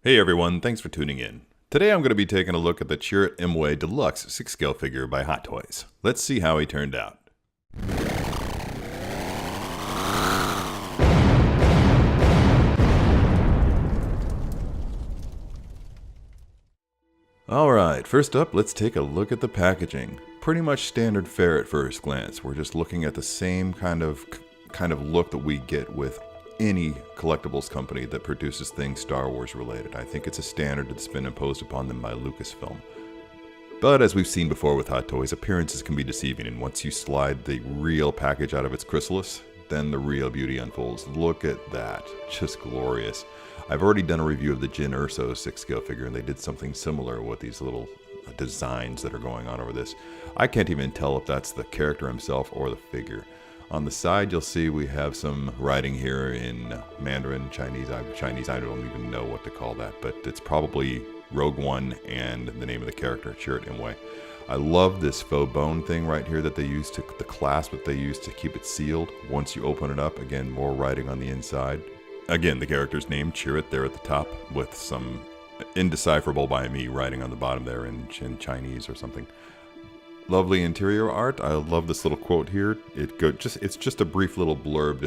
Hey everyone, thanks for tuning in. Today I'm going to be taking a look at the Chirrut I Deluxe 6-scale figure by Hot Toys. Let's see how he turned out. Alright, first up, let's take a look at the packaging. Pretty much standard fare at first glance. We're just looking at the same kind of look that we get with any collectibles company that produces things Star Wars related. I think it's a standard that's been imposed upon them by Lucasfilm. But as we've seen before with Hot Toys, appearances can be deceiving, and once you slide the real package out of its chrysalis, then the real beauty unfolds. Look at that. Just glorious. I've already done a review of the Jyn Erso 6-scale figure, and they did something similar with these little designs that are going on over this. I can't even tell if that's the character himself or the figure. On the side, you'll see we have some writing here in Mandarin, Chinese. I don't even know what to call that, but it's probably Rogue One and the name of the character, Chirrut I. I love this faux bone thing right here that they use the clasp that they use to keep it sealed. Once you open it up, again, more writing on the inside. Again, the character's name, Chirrut, there at the top, with some indecipherable by me writing on the bottom there in Chinese or something. Lovely interior art. I love this little quote here. It's just a brief little blurb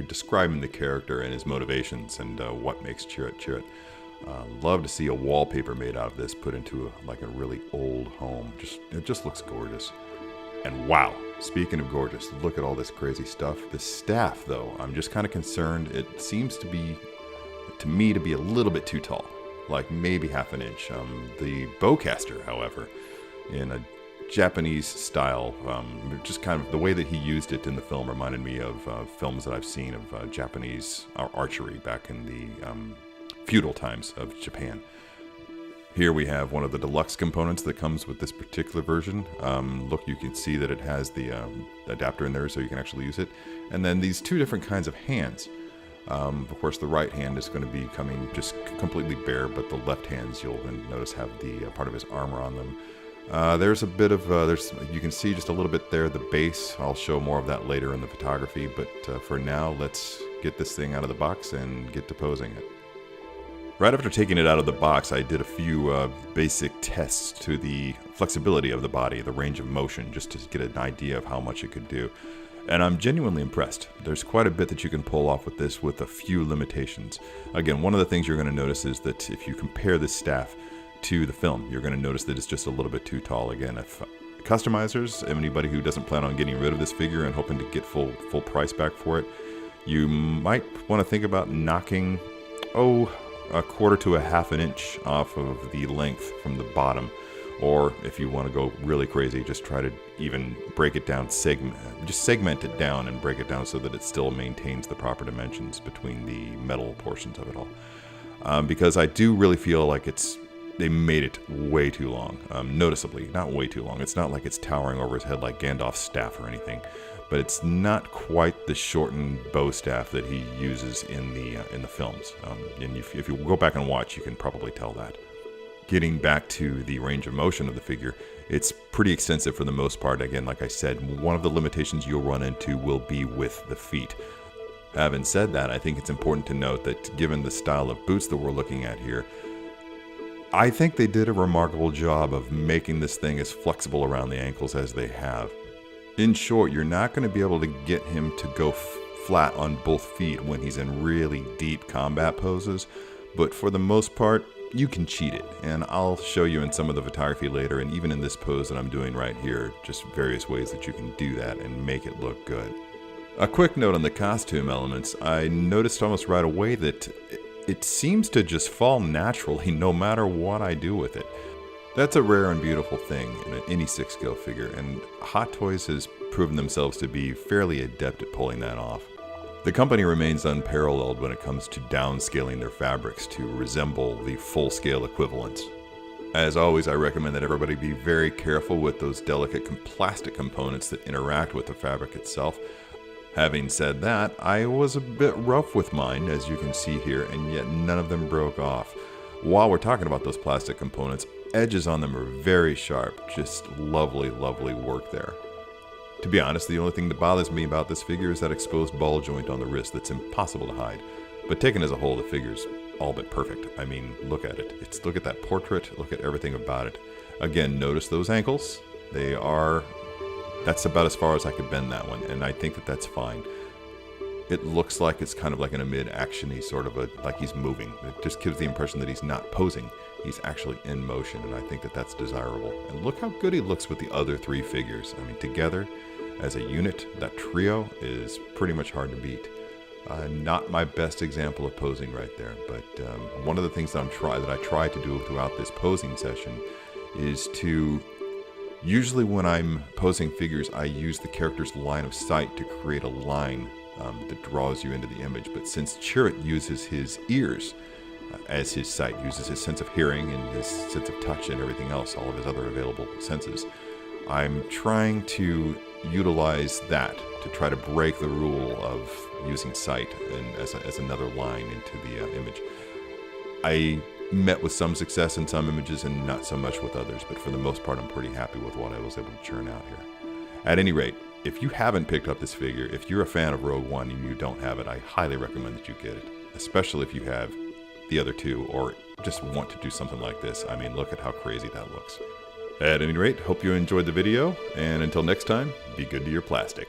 describing the character and his motivations and what makes Chirrut Chirrut. Love to see a wallpaper made out of this put into a really old home. It just looks gorgeous. And wow, speaking of gorgeous, look at all this crazy stuff. The staff, though, I'm just kind of concerned. It seems to me to be a little bit too tall, like maybe half an inch. The bowcaster, however, in a Japanese style, just kind of the way that he used it in the film reminded me of films that I've seen of Japanese archery back in the feudal times of Japan. Here we have one of the deluxe components that comes with this particular version. Look, you can see that it has the adapter in there so you can actually use it. And then these two different kinds of hands. Of course, the right hand is going to be coming just completely bare, but the left hands, you'll notice, have the part of his armor on them. There's a bit of, you can see just a little bit there, the base. I'll show more of that later in the photography, but for now, let's get this thing out of the box and get to posing it. Right after taking it out of the box, I did a few basic tests to the flexibility of the body, the range of motion, just to get an idea of how much it could do. And I'm genuinely impressed. There's quite a bit that you can pull off with this with a few limitations. Again, one of the things you're going to notice is that if you compare this staff to the film, you're going to notice that it's just a little bit too tall. Again, if customizers, anybody who doesn't plan on getting rid of this figure and hoping to get full price back for it, you might want to think about knocking, a quarter to a half an inch off of the length from the bottom. Or if you want to go really crazy, just try to even break it down, just segment it down and break it down so that it still maintains the proper dimensions between the metal portions of it all. Because I do really feel like they made it way too long, noticeably, not way too long. It's not like it's towering over his head like Gandalf's staff or anything, but it's not quite the shortened bow staff that he uses in the films. And if you go back and watch, you can probably tell that. Getting back to the range of motion of the figure, it's pretty extensive for the most part. Again, like I said, one of the limitations you'll run into will be with the feet. Having said that, I think it's important to note that given the style of boots that we're looking at here, I think they did a remarkable job of making this thing as flexible around the ankles as they have. In short, you're not going to be able to get him to go flat on both feet when he's in really deep combat poses, but for the most part, you can cheat it, and I'll show you in some of the photography later, and even in this pose that I'm doing right here, just various ways that you can do that and make it look good. A quick note on the costume elements. I noticed almost right away that it seems to just fall naturally no matter what I do with it. That's a rare and beautiful thing in any 6-scale figure, and Hot Toys has proven themselves to be fairly adept at pulling that off. The company remains unparalleled when it comes to downscaling their fabrics to resemble the full-scale equivalents. As always, I recommend that everybody be very careful with those delicate plastic components that interact with the fabric itself. Having said that, I was a bit rough with mine, as you can see here, and yet none of them broke off. While we're talking about those plastic components, edges on them are very sharp. Just lovely, lovely work there. To be honest, the only thing that bothers me about this figure is that exposed ball joint on the wrist that's impossible to hide. But taken as a whole, the figure's all but perfect. I mean, look at it. Look at that portrait. Look at everything about it. Again, notice those ankles. That's about as far as I could bend that one, and I think that that's fine. It looks like it's kind of like in a mid-action-y sort of like he's moving. It just gives the impression that he's not posing. He's actually in motion, and I think that that's desirable. And look how good he looks with the other three figures. I mean, together as a unit, that trio is pretty much hard to beat. Not my best example of posing right there, but one of the things that I try to do throughout this posing session is to, usually when I'm posing figures, I use the character's line of sight to create a line that draws you into the image. But since Chirrut uses his ears as his sight, uses his sense of hearing and his sense of touch and everything else, all of his other available senses, I'm trying to utilize that to try to break the rule of using sight and as another line into the image. I met with some success in some images and not so much with others, but for the most part I'm pretty happy with what I was able to churn out here. At any rate, if you haven't picked up this figure, if you're a fan of Rogue One and you don't have it, I highly recommend that you get it, especially if you have the other two or just want to do something like this. I mean, look at how crazy that looks. At any rate, hope you enjoyed the video, and until next time, be good to your plastic.